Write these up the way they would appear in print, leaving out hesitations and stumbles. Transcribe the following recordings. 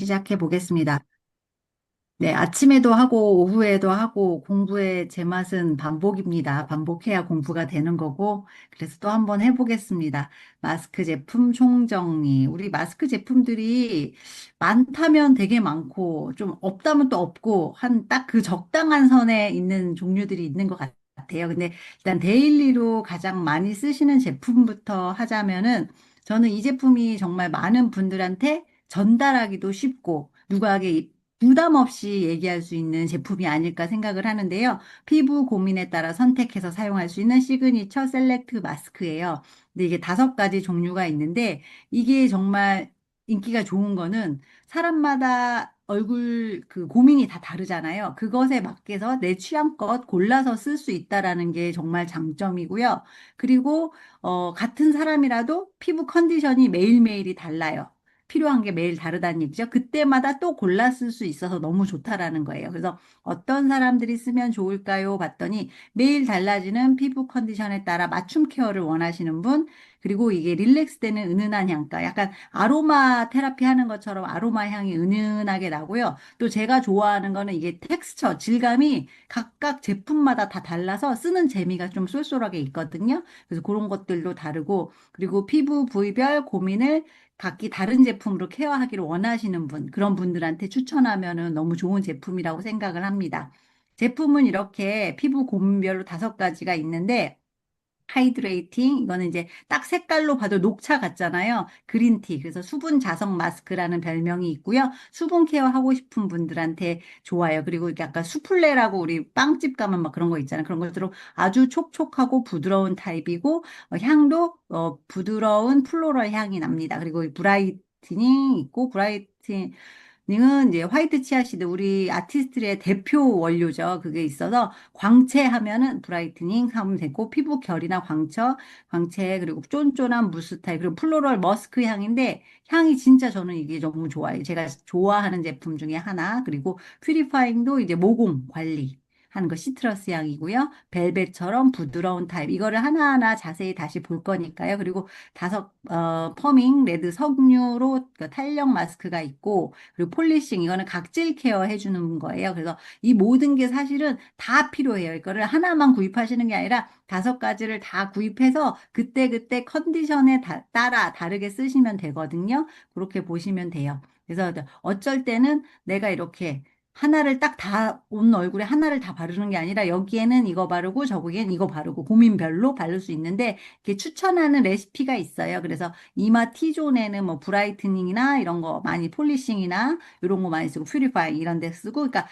시작해 보겠습니다. 네, 아침에도 하고 오후에도 하고 공부의 제맛은 반복입니다. 반복해야 공부가 되는 거고, 그래서 또 한번 해보겠습니다. 마스크 제품 총정리. 우리 마스크 제품들이 많다면 되게 많고, 좀 없다면 또 없고, 한 딱 그 적당한 선에 있는 종류들이 있는 것 같아요. 근데 일단 데일리로 가장 많이 쓰시는 제품부터 하자면은, 저는 이 제품이 정말 많은 분들한테 전달하기도 쉽고, 누구에게 부담 없이 얘기할 수 있는 제품이 아닐까 생각을 하는데요. 피부 고민에 따라 선택해서 사용할 수 있는 시그니처 셀렉트 마스크예요. 근데 이게 5가지 종류가 있는데 이게 정말 인기가 좋은 거는 사람마다 얼굴 그 고민이 다 다르잖아요. 그것에 맞게서 내 취향껏 골라서 쓸 수 있다라는 게 정말 장점이고요. 그리고 같은 사람이라도 피부 컨디션이 매일매일이 달라요. 필요한 게 매일 다르다는 얘기죠. 그때마다 또 골라 쓸 수 있어서 너무 좋다라는 거예요. 그래서 어떤 사람들이 쓰면 좋을까요? 봤더니 매일 달라지는 피부 컨디션에 따라 맞춤 케어를 원하시는 분, 그리고 이게 릴렉스 되는 은은한 향가, 약간 아로마 테라피 하는 것처럼 아로마 향이 은은하게 나고요. 또 제가 좋아하는 거는 이게 텍스처, 질감이 각각 제품마다 다 달라서 쓰는 재미가 좀 쏠쏠하게 있거든요. 그래서 그런 것들도 다르고, 그리고 피부 부위별 고민을 각기 다른 제품으로 케어하기를 원하시는 분, 그런 분들한테 추천하면은 너무 좋은 제품이라고 생각을 합니다. 제품은 이렇게 피부 고민별로 5가지가 있는데, 하이드레이팅, 이거는 이제 딱 색깔로 봐도 녹차 같잖아요. 그린티, 그래서 수분 자석 마스크라는 별명이 있고요. 수분 케어 하고 싶은 분들한테 좋아요. 그리고 이게 약간 수플레라고 우리 빵집 가면 막 그런 거 있잖아요. 그런 것처럼 아주 촉촉하고 부드러운 타입이고, 향도 부드러운 플로럴 향이 납니다. 그리고 이 브라이트닝 있고, 닝은 이제 화이트 치아시드 우리 아티스트의 대표 원료죠. 그게 있어서 광채하면은 브라이트닝 하면 되고 피부 결이나 광채 그리고 쫀쫀한 무스 타입 그리고 플로럴 머스크 향인데 향이 진짜 저는 이게 너무 좋아요. 제가 좋아하는 제품 중에 하나. 그리고 퓨리파잉도 이제 모공 관리 하는 거 시트러스 향이고요. 벨벳처럼 부드러운 타입. 이거를 하나하나 자세히 다시 볼 거니까요. 그리고 퍼밍 레드 석류로 그 탄력 마스크가 있고 그리고 폴리싱 이거는 각질 케어 해주는 거예요. 그래서 이 모든 게 사실은 다 필요해요. 이거를 하나만 구입하시는 게 아니라 5가지를 다 구입해서 그때그때 컨디션에 따라 다르게 쓰시면 되거든요. 그렇게 보시면 돼요. 그래서 어쩔 때는 내가 이렇게 하나를 딱 다, 온 얼굴에 하나를 다 바르는 게 아니라 여기에는 이거 바르고 저기엔 이거 바르고 고민별로 바를 수 있는데 이렇게 추천하는 레시피가 있어요. 그래서 이마 T존에는 뭐 브라이트닝이나 이런 거 많이 폴리싱이나 이런 거 많이 쓰고 퓨리파이 이런 데 쓰고 그러니까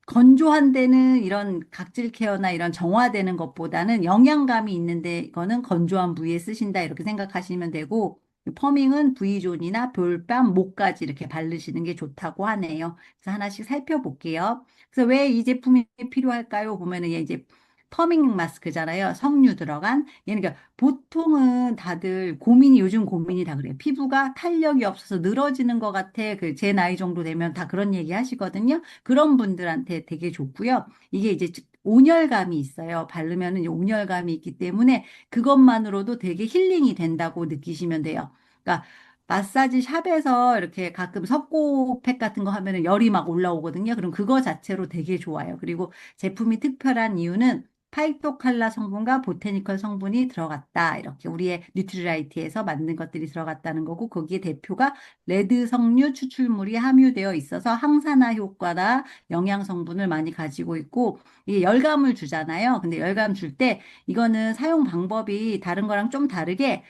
건조한 데는 이런 각질 케어나 이런 정화되는 것보다는 영양감이 있는데 이거는 건조한 부위에 쓰신다 이렇게 생각하시면 되고 퍼밍은 V존이나 볼밤, 목까지 이렇게 바르시는 게 좋다고 하네요. 그래서 하나씩 살펴볼게요. 그래서 왜 이 제품이 필요할까요? 보면은 얘 이제 퍼밍 마스크잖아요. 석류 들어간. 얘는 그러니까 보통은 다들 고민이 요즘 고민이 다 그래요. 피부가 탄력이 없어서 늘어지는 것 같아. 그 제 나이 정도 되면 다 그런 얘기 하시거든요. 그런 분들한테 되게 좋고요. 이게 이제 온열감이 있어요. 바르면은 이제 온열감이 있기 때문에 그것만으로도 되게 힐링이 된다고 느끼시면 돼요. 그러니까 마사지 샵에서 이렇게 가끔 석고팩 같은 거 하면은 열이 막 올라오거든요. 그럼 그거 자체로 되게 좋아요. 그리고 제품이 특별한 이유는 파이토칼라 성분과 보테니컬 성분이 들어갔다. 이렇게 우리의 뉴트리라이트에서 만든 것들이 들어갔다는 거고 거기에 대표가 레드 석류 추출물이 함유되어 있어서 항산화 효과나 영양 성분을 많이 가지고 있고 이게 열감을 주잖아요. 근데 열감 줄 때 이거는 사용 방법이 다른 거랑 좀 다르게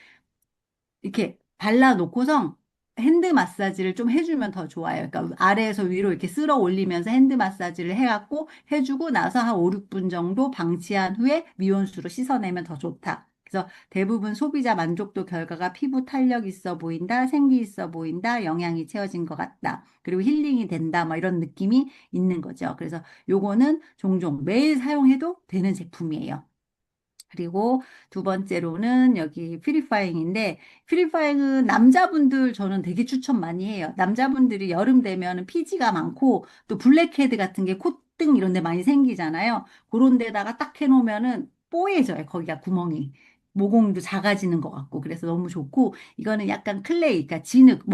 이렇게 발라놓고서 핸드 마사지를 좀 해주면 더 좋아요. 그러니까 아래에서 위로 이렇게 쓸어 올리면서 핸드 마사지를 해갖고 해주고 나서 한 5, 6분 정도 방치한 후에 미온수로 씻어내면 더 좋다. 그래서 대부분 소비자 만족도 결과가 피부 탄력 있어 보인다, 생기 있어 보인다, 영양이 채워진 것 같다. 그리고 힐링이 된다, 뭐 이런 느낌이 있는 거죠. 그래서 요거는 종종 매일 사용해도 되는 제품이에요. 그리고 2번째로는 여기 퓨리파잉인데 퓨리파잉은 남자분들 저는 되게 추천 많이 해요. 남자분들이 여름 되면 피지가 많고 또 블랙헤드 같은 게 콧등 이런 데 많이 생기잖아요. 그런 데다가 딱 해놓으면은 뽀얘져요. 거기가 구멍이. 모공도 작아지는 것 같고 그래서 너무 좋고 이거는 약간 클레이, 그러니까 진흙,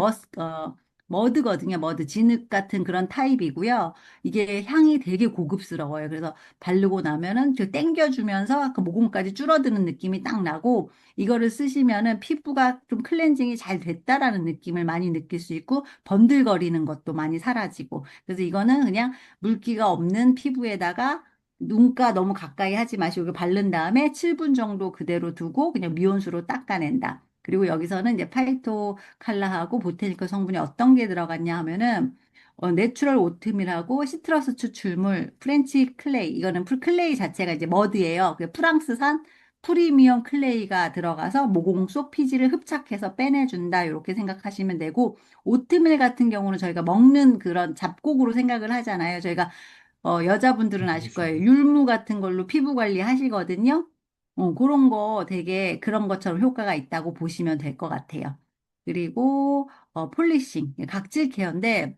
머드거든요. 머드, 진흙 같은 그런 타입이고요. 이게 향이 되게 고급스러워요. 그래서 바르고 나면은 저 땡겨주면서 그 모공까지 줄어드는 느낌이 딱 나고, 이거를 쓰시면은 피부가 좀 클렌징이 잘 됐다라는 느낌을 많이 느낄 수 있고, 번들거리는 것도 많이 사라지고. 그래서 이거는 그냥 물기가 없는 피부에다가 눈가 너무 가까이 하지 마시고 이거 바른 다음에 7분 정도 그대로 두고 그냥 미온수로 닦아낸다. 그리고 여기서는 이제 파이토 칼라하고 보테니컬 성분이 어떤 게 들어갔냐 하면은 내추럴 오트밀하고 시트러스 추출물, 프렌치 클레이, 이거는 클레이 자체가 이제 머드예요. 프랑스산 프리미엄 클레이가 들어가서 모공 속 피지를 흡착해서 빼내준다. 이렇게 생각하시면 되고, 오트밀 같은 경우는 저희가 먹는 그런 잡곡으로 생각을 하잖아요. 저희가 여자분들은 아실 거예요. 율무 같은 걸로 피부 관리 하시거든요. 그런 거 되게 그런 것처럼 효과가 있다고 보시면 될 것 같아요. 그리고 폴리싱, 각질 케어인데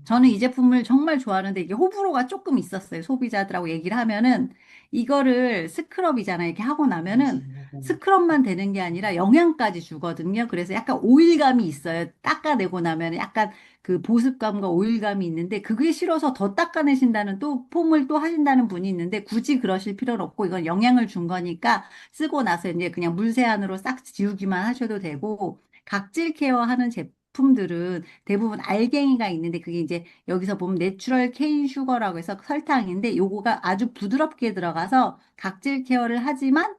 저는 이 제품을 정말 좋아하는데 이게 호불호가 조금 있었어요. 소비자들하고 얘기를 하면은 이거를 스크럽이잖아요. 이렇게 하고 나면은 스크럽만 되는 게 아니라 영양까지 주거든요. 그래서 약간 오일감이 있어요. 닦아내고 나면 약간 그 보습감과 오일감이 있는데 그게 싫어서 더 닦아내신다는 또 폼을 또 하신다는 분이 있는데 굳이 그러실 필요는 없고 이건 영양을 준 거니까 쓰고 나서 이제 그냥 물세안으로 싹 지우기만 하셔도 되고 각질 케어하는 제품들은 대부분 알갱이가 있는데 그게 이제 여기서 보면 내추럴 케인 슈거라고 해서 설탕인데 요거가 아주 부드럽게 들어가서 각질 케어를 하지만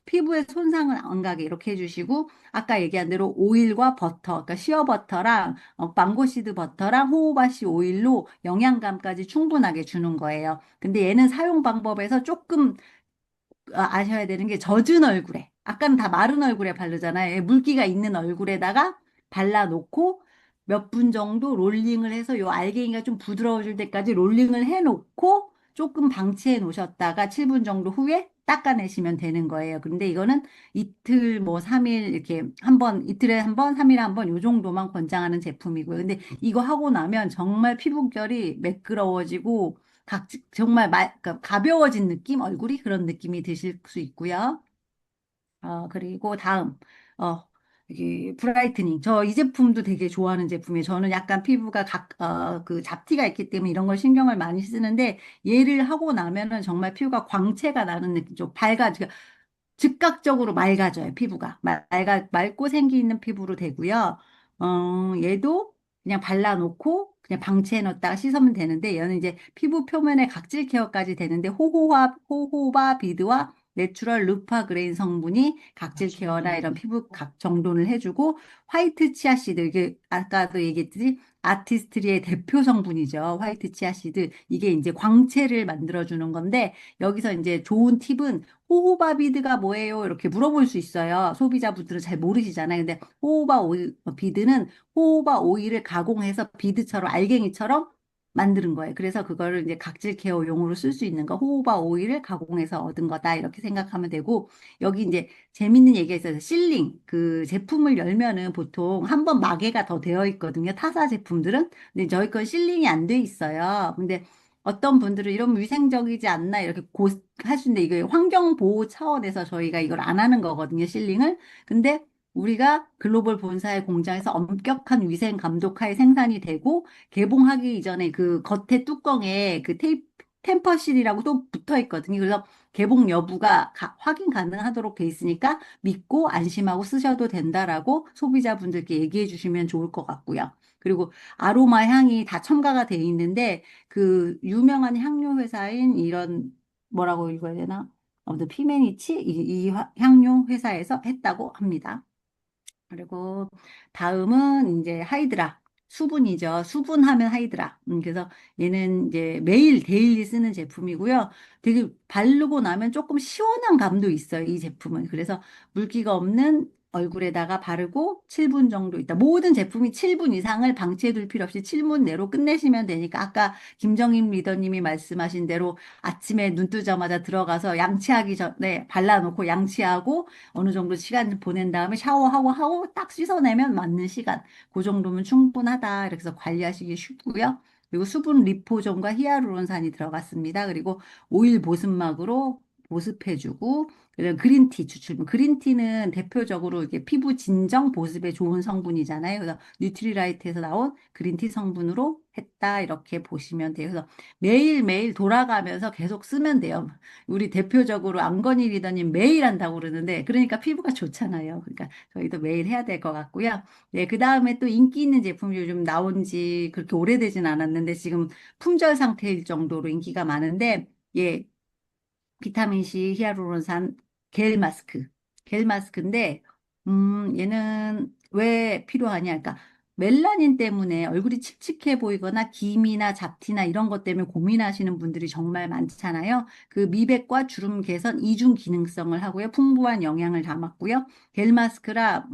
피부에 손상을 안 가게 이렇게 해주시고 아까 얘기한 대로 오일과 버터, 그러니까 시어버터랑 망고시드 버터랑 호호바씨 오일로 영양감까지 충분하게 주는 거예요. 근데 얘는 사용 방법에서 조금 아셔야 되는 게 젖은 얼굴에, 아까는 다 마른 얼굴에 바르잖아요. 물기가 있는 얼굴에다가 발라놓고 몇 분 정도 롤링을 해서 요 알갱이가 좀 부드러워질 때까지 롤링을 해놓고 조금 방치해 놓으셨다가 7분 정도 후에 닦아내시면 되는 거예요. 근데 이거는 이틀 뭐 3일 이렇게 한 번, 이틀에 한 번, 3일에 한 번 요 정도만 권장하는 제품이고요. 근데 이거 하고 나면 정말 피부결이 매끄러워지고 정말 그러니까 가벼워진 느낌, 얼굴이 그런 느낌이 드실 수 있고요. 그리고 다음, 어, 이게 브라이트닝. 저 이 제품도 되게 좋아하는 제품이에요. 저는 약간 피부가 그 잡티가 있기 때문에 이런 걸 신경을 많이 쓰는데 얘를 하고 나면은 정말 피부가 광채가 나는 느낌, 좀 즉각적으로 맑아져요, 피부가. 맑고 생기 있는 피부로 되고요. 얘도 그냥 발라놓고 그냥 방치해 놓다가 씻으면 되는데 얘는 이제 피부 표면에 각질 케어까지 되는데 호호바 비드와 내추럴 루파 그레인 성분이 각질 케어나 이런 피부 각 정돈을 해주고 화이트 치아씨드 이게 아까도 얘기했듯이 아티스트리의 대표 성분이죠. 화이트 치아씨드 이게 이제 광채를 만들어주는 건데 여기서 이제 좋은 팁은 호호바비드가 뭐예요? 이렇게 물어볼 수 있어요. 소비자분들은 잘 모르시잖아요. 근데 비드는 호호바 오일을 가공해서 비드처럼 알갱이처럼 만드는 거예요. 그래서 그거를 이제 각질 케어용으로 쓸 수 있는 거, 호호바 오일을 가공해서 얻은 거다. 이렇게 생각하면 되고, 여기 이제 재밌는 얘기가 있어요. 실링. 그 제품을 열면은 보통 한 번 마개가 더 되어 있거든요. 타사 제품들은. 근데 저희 건 실링이 안 돼 있어요. 근데 어떤 분들은 이런 위생적이지 않나 이렇게 하시는데 이게 환경 보호 차원에서 저희가 이걸 안 하는 거거든요, 실링을. 근데 우리가 글로벌 본사의 공장에서 엄격한 위생 감독하에 생산이 되고 개봉하기 이전에 그 겉에 뚜껑에 그 템퍼실이라고 또 붙어 있거든요. 그래서 개봉 여부가 확인 가능하도록 돼 있으니까 믿고 안심하고 쓰셔도 된다라고 소비자분들께 얘기해 주시면 좋을 것 같고요. 그리고 아로마 향이 다 첨가가 돼 있는데 그 유명한 향료 회사인 이런 뭐라고 읽어야 되나? 아무튼 피메니치 향료 회사에서 했다고 합니다. 그리고 다음은 이제 하이드라. 수분이죠. 수분하면 하이드라. 그래서 얘는 이제 매일 데일리 쓰는 제품이고요. 되게 바르고 나면 조금 시원한 감도 있어요. 이 제품은. 그래서 물기가 없는 얼굴에다가 바르고 7분 정도 있다. 모든 제품이 7분 이상을 방치해 둘 필요 없이 7분 내로 끝내시면 되니까 아까 김정임 리더님이 말씀하신 대로 아침에 눈 뜨자마자 들어가서 양치하기 전에 발라놓고 양치하고 어느 정도 시간 보낸 다음에 샤워하고 딱 씻어내면 맞는 시간. 그 정도면 충분하다. 이렇게 해서 관리하시기 쉽고요. 그리고 수분 리포존과 히아루론산이 들어갔습니다. 그리고 오일 보습막으로 보습해주고 그리고 그린티 추출물. 그린티는 대표적으로 이게 피부 진정 보습에 좋은 성분이잖아요. 그래서 뉴트리라이트에서 나온 그린티 성분으로 했다. 이렇게 보시면 돼요. 그래서 매일매일 돌아가면서 계속 쓰면 돼요. 우리 대표적으로 안건희 리더님 매일 한다고 그러는데, 그러니까 피부가 좋잖아요. 그러니까 저희도 매일 해야 될 것 같고요. 네, 그 다음에 또 인기 있는 제품이 요즘 나온 지 그렇게 오래되진 않았는데, 지금 품절 상태일 정도로 인기가 많은데, 예, 비타민C 히아루론산 겔 마스크. 겔 마스크인데, 얘는 왜 필요하냐? 그러니까 멜라닌 때문에 얼굴이 칙칙해 보이거나 기미나 잡티나 이런 것 때문에 고민하시는 분들이 정말 많잖아요. 그 미백과 주름 개선 이중 기능성을 하고요. 풍부한 영양을 담았고요. 겔 마스크라,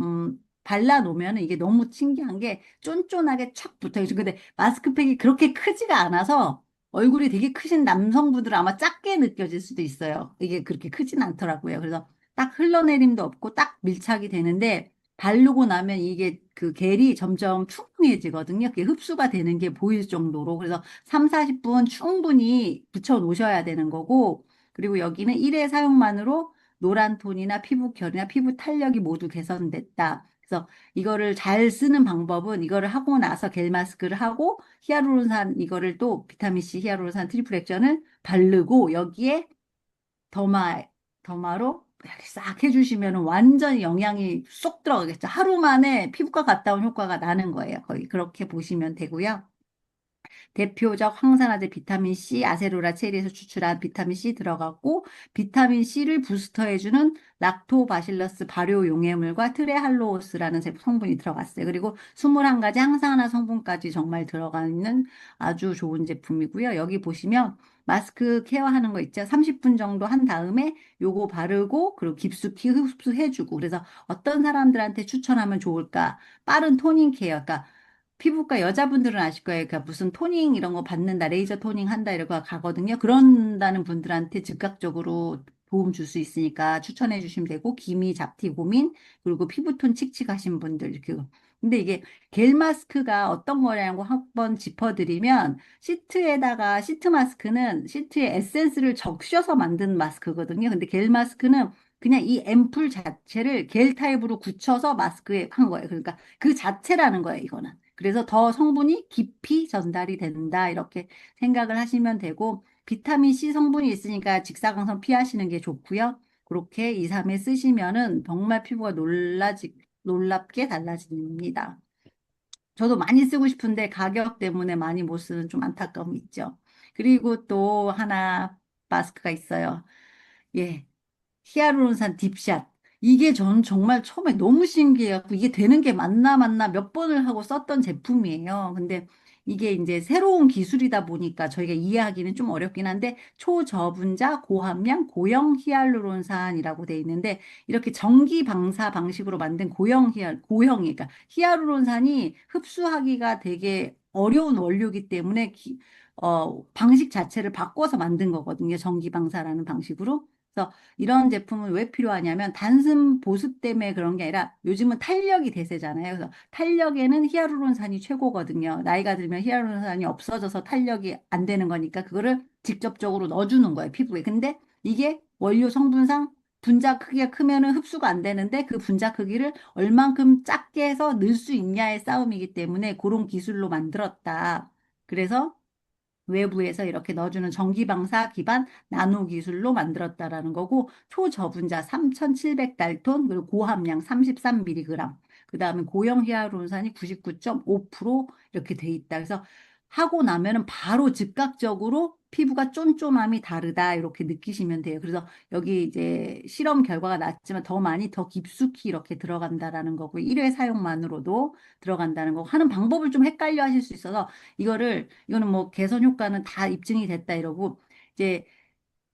발라놓으면 이게 너무 신기한 게 쫀쫀하게 착 붙어있어요. 근데 마스크팩이 그렇게 크지가 않아서 얼굴이 되게 크신 남성분들은 아마 작게 느껴질 수도 있어요. 이게 그렇게 크진 않더라고요. 그래서 딱 흘러내림도 없고 딱 밀착이 되는데 바르고 나면 이게 그 겔이 점점 투명해지거든요. 그게 흡수가 되는 게 보일 정도로. 그래서 3, 40분 충분히 붙여 놓으셔야 되는 거고, 그리고 여기는 1회 사용만으로 노란 톤이나 피부 결이나 피부 탄력이 모두 개선됐다. 그래서 이거를 잘 쓰는 방법은 이거를 하고 나서 겔 마스크를 하고 히아루론산 이거를 또 비타민C 히아루론산 트리플 액션을 바르고 여기에 더마 더마로 이렇게 싹 해주시면 완전히 영양이 쏙 들어가겠죠. 하루 만에 피부과 갔다 온 효과가 나는 거예요. 거의 그렇게 보시면 되고요. 대표적 항산화제 비타민 C, 아세로라 체리에서 추출한 비타민 C 들어갔고, 비타민 C를 부스터해주는 락토바실러스 발효 용해물과 트레할로스라는 성분이 들어갔어요. 그리고 21가지 항산화 성분까지 정말 들어가 있는 아주 좋은 제품이고요. 여기 보시면 마스크 케어하는 거 있죠. 30분 정도 한 다음에 요거 바르고 그리고 깊숙이 흡수해주고 그래서 어떤 사람들한테 추천하면 좋을까? 빠른 토닝 케어, 그러니까 피부과 여자분들은 아실 거예요. 그러니까 무슨 토닝 이런 거 받는다, 레이저 토닝 한다 이러고 가거든요. 그런다는 분들한테 즉각적으로 도움 줄 수 있으니까 추천해 주시면 되고, 기미, 잡티 고민, 그리고 피부톤 칙칙하신 분들 이렇게. 근데 이게 겔 마스크가 어떤 거냐고 한번 짚어드리면, 시트 마스크는 시트에 에센스를 적셔서 만든 마스크거든요. 근데 겔 마스크는 그냥 이 앰플 자체를 겔 타입으로 굳혀서 마스크에 한 거예요. 그러니까 그 자체라는 거예요, 이거는. 그래서 더 성분이 깊이 전달이 된다. 이렇게 생각을 하시면 되고, 비타민 C 성분이 있으니까 직사광선 피하시는 게 좋고요. 그렇게 2, 3회 쓰시면은 정말 피부가 놀랍게 달라집니다. 저도 많이 쓰고 싶은데 가격 때문에 많이 못 쓰는 좀 안타까움이 있죠. 그리고 또 하나 마스크가 있어요. 예. 히아루론산 딥샷. 이게 전 정말 처음에 너무 신기해갖고 이게 되는 게 맞나 몇 번을 하고 썼던 제품이에요. 근데 이게 이제 새로운 기술이다 보니까 저희가 이해하기는 좀 어렵긴 한데 초저분자 고함량 고형 히알루론산이라고 돼 있는데 이렇게 전기 방사 방식으로 만든 고형이 그러니까 히알루론산이 흡수하기가 되게 어려운 원료이기 때문에 방식 자체를 바꿔서 만든 거거든요. 전기 방사라는 방식으로. 그래서 이런 제품은 왜 필요하냐면 단순 보습 때문에 그런 게 아니라 요즘은 탄력이 대세잖아요. 그래서 탄력에는 히아루론산이 최고거든요. 나이가 들면 히아루론산이 없어져서 탄력이 안 되는 거니까 그거를 직접적으로 넣어주는 거예요, 피부에. 근데 이게 원료 성분상 분자 크기가 크면은 흡수가 안 되는데 그 분자 크기를 얼만큼 작게 해서 넣을 수 있냐의 싸움이기 때문에 그런 기술로 만들었다. 그래서 외부에서 이렇게 넣어주는 전기방사 기반 나노 기술로 만들었다라는 거고, 초저분자 3,700달톤, 그리고 고함량 33mg, 그 다음에 고형 히아루론산이 99.5% 이렇게 돼 있다. 그래서 하고 나면은 바로 즉각적으로 피부가 쫀쫀함이 다르다 이렇게 느끼시면 돼요. 그래서 여기 이제 실험 결과가 났지만 더 많이 더 깊숙이 이렇게 들어간다라는 거고 1회 사용만으로도 들어간다는 거 하는 방법을 좀 헷갈려 하실 수 있어서 이거는 뭐 개선 효과는 다 입증이 됐다 이러고 이제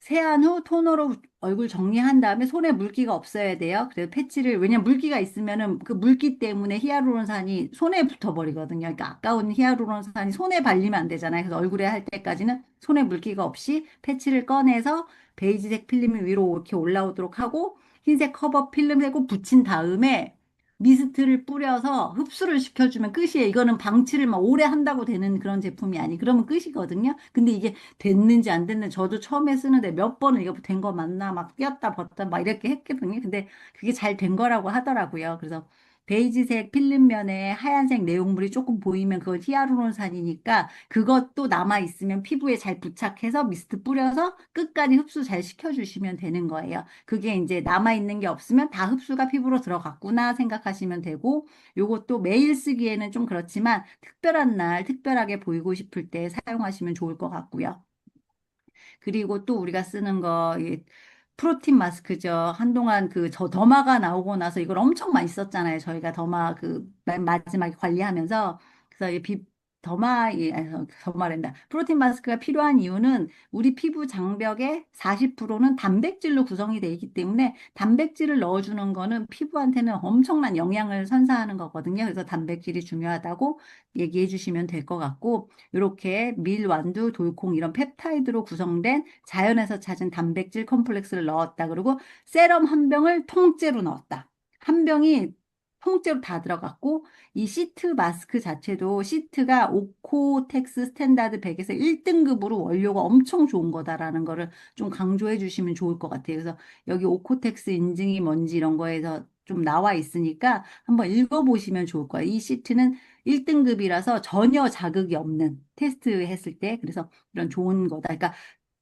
세안 후 토너로 얼굴 정리한 다음에 손에 물기가 없어야 돼요. 그래서 패치를 왜냐면 물기가 있으면은 그 물기 때문에 히아루론산이 손에 붙어버리거든요. 그러니까 아까운 히아루론산이 손에 발리면 안 되잖아요. 그래서 얼굴에 할 때까지는 손에 물기가 없이 패치를 꺼내서 베이지색 필름이 위로 이렇게 올라오도록 하고 흰색 커버 필름 해고 붙인 다음에 미스트를 뿌려서 흡수를 시켜주면 끝이에요. 이거는 방치를 막 오래 한다고 되는 그런 제품이 아니. 그러면 끝이거든요. 근데 이게 됐는지 안 됐는지 저도 처음에 쓰는데 몇 번은 이거 된 거 맞나 막 띄었다 벗다 막 이렇게 했거든요. 근데 그게 잘 된 거라고 하더라고요. 그래서 베이지색 필름면에 하얀색 내용물이 조금 보이면 그건 히아루론산이니까 그것도 남아 있으면 피부에 잘 부착해서 미스트 뿌려서 끝까지 흡수 잘 시켜주시면 되는 거예요. 그게 이제 남아있는 게 없으면 다 흡수가 피부로 들어갔구나 생각하시면 되고, 요것도 매일 쓰기에는 좀 그렇지만 특별한 날, 특별하게 보이고 싶을 때 사용하시면 좋을 것 같고요. 그리고 또 우리가 쓰는 거, 이 프로틴 마스크죠. 한동안 그 저 더마가 나오고 나서 이걸 엄청 많이 썼잖아요. 저희가 더마 그 마지막에 관리하면서. 그래서 더마랜다. 프로틴 마스크가 필요한 이유는 우리 피부 장벽의 40%는 단백질로 구성이 되어 있기 때문에 단백질을 넣어주는 거는 피부한테는 엄청난 영향을 선사하는 거거든요. 그래서 단백질이 중요하다고 얘기해 주시면 될 것 같고, 이렇게 밀, 완두, 돌콩 이런 펩타이드로 구성된 자연에서 찾은 단백질 컴플렉스를 넣었다. 그리고 세럼 한 병을 통째로 넣었다. 한 병이 통째로 다 들어갔고 이 시트 마스크 자체도 시트가 오코텍스 스탠다드 100에서 1등급으로 원료가 엄청 좋은 거다라는 거를 좀 강조해 주시면 좋을 것 같아요. 그래서 여기 오코텍스 인증이 뭔지 이런 거에서 좀 나와 있으니까 한번 읽어보시면 좋을 거예요. 이 시트는 1등급이라서 전혀 자극이 없는 테스트 했을 때 그래서 이런 좋은 거다. 그러니까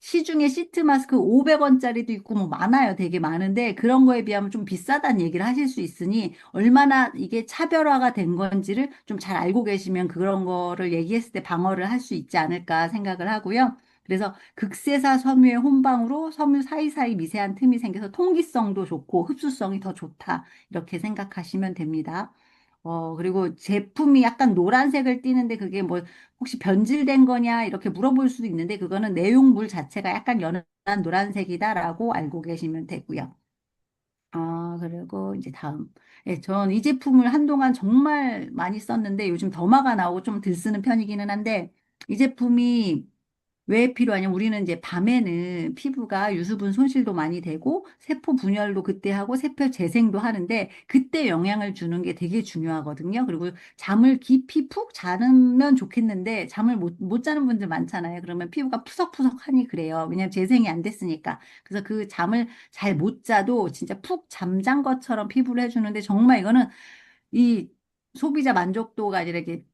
시중에 시트 마스크 500원짜리도 있고 뭐 많아요. 되게 많은데 그런 거에 비하면 좀 비싸다는 얘기를 하실 수 있으니 얼마나 이게 차별화가 된 건지를 좀 잘 알고 계시면 그런 거를 얘기했을 때 방어를 할 수 있지 않을까 생각을 하고요. 그래서 극세사 섬유의 혼방으로 섬유 사이사이 미세한 틈이 생겨서 통기성도 좋고 흡수성이 더 좋다. 이렇게 생각하시면 됩니다. 그리고 제품이 약간 노란색을 띠는데 그게 뭐 혹시 변질된 거냐 이렇게 물어볼 수도 있는데 그거는 내용물 자체가 약간 연한 노란색이다라고 알고 계시면 되고요. 그리고 이제 다음. 예, 전 이 제품을 한동안 정말 많이 썼는데 요즘 더마가 나오고 좀 덜 쓰는 편이기는 한데 이 제품이 왜 필요하냐? 우리는 이제 밤에는 피부가 유수분 손실도 많이 되고 세포 분열도 그때 하고 세포 재생도 하는데 그때 영향을 주는 게 되게 중요하거든요. 그리고 잠을 깊이 푹 자면 좋겠는데 잠을 못 자는 분들 많잖아요. 그러면 피부가 푸석푸석하니 그래요. 왜냐면 재생이 안 됐으니까. 그래서 그 잠을 잘 못 자도 진짜 푹 잠잔 것처럼 피부를 해주는데 정말 이거는 이 소비자 만족도가 아니라 이렇게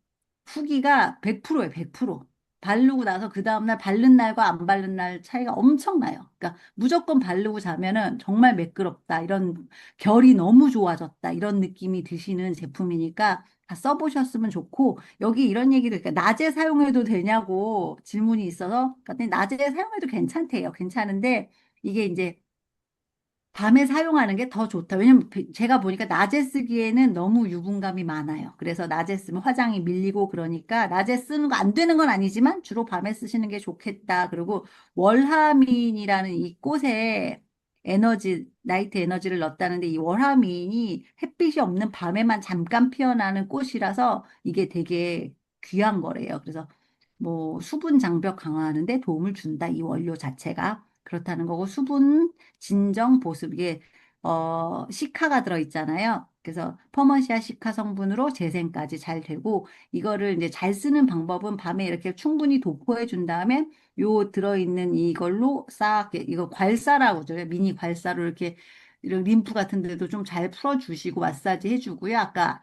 후기가 100%예요, 100%. 바르고 나서 그 다음날 바른 날과 안 바른 날 차이가 엄청나요. 그러니까 무조건 바르고 자면은 정말 매끄럽다. 이런 결이 너무 좋아졌다. 이런 느낌이 드시는 제품이니까 다 써보셨으면 좋고 여기 이런 얘기를 그러니까 낮에 사용해도 되냐고 질문이 있어서 근데 낮에 사용해도 괜찮대요. 괜찮은데 이게 이제 밤에 사용하는 게 더 좋다. 왜냐면 제가 보니까 낮에 쓰기에는 너무 유분감이 많아요. 그래서 낮에 쓰면 화장이 밀리고 그러니까 낮에 쓰는 거 안 되는 건 아니지만 주로 밤에 쓰시는 게 좋겠다. 그리고 월화민이라는 이 꽃에 나이트 에너지를 넣었다는데 이 월화민이 햇빛이 없는 밤에만 잠깐 피어나는 꽃이라서 이게 되게 귀한 거래요. 그래서 뭐 수분 장벽 강화하는 데 도움을 준다. 이 원료 자체가. 그렇다는 거고 수분 진정 보습 이게 시카가 들어있잖아요. 그래서 퍼머시아 시카 성분으로 재생까지 잘 되고 이거를 이제 잘 쓰는 방법은 밤에 이렇게 충분히 도포해 준 다음에 요 들어있는 이걸로 싹 이거 괄사라고 그러죠. 미니 괄사로 이렇게 이런 림프 같은 데도 좀 잘 풀어주시고 마사지 해주고요. 아까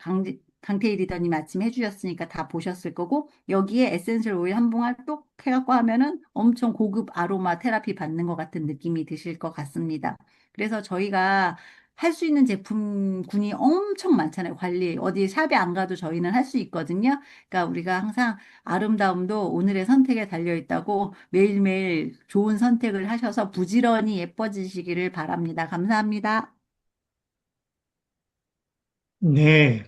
강태희 리더님 아침에 해주셨으니까 다 보셨을 거고 여기에 에센셜 오일 한 봉알 똑 해갖고 하면은 엄청 고급 아로마 테라피 받는 것 같은 느낌이 드실 것 같습니다. 그래서 저희가 할 수 있는 제품군이 엄청 많잖아요. 관리. 어디 샵에 안 가도 저희는 할 수 있거든요. 그러니까 우리가 항상 아름다움도 오늘의 선택에 달려 있다고 매일매일 좋은 선택을 하셔서 부지런히 예뻐지시기를 바랍니다. 감사합니다. 네.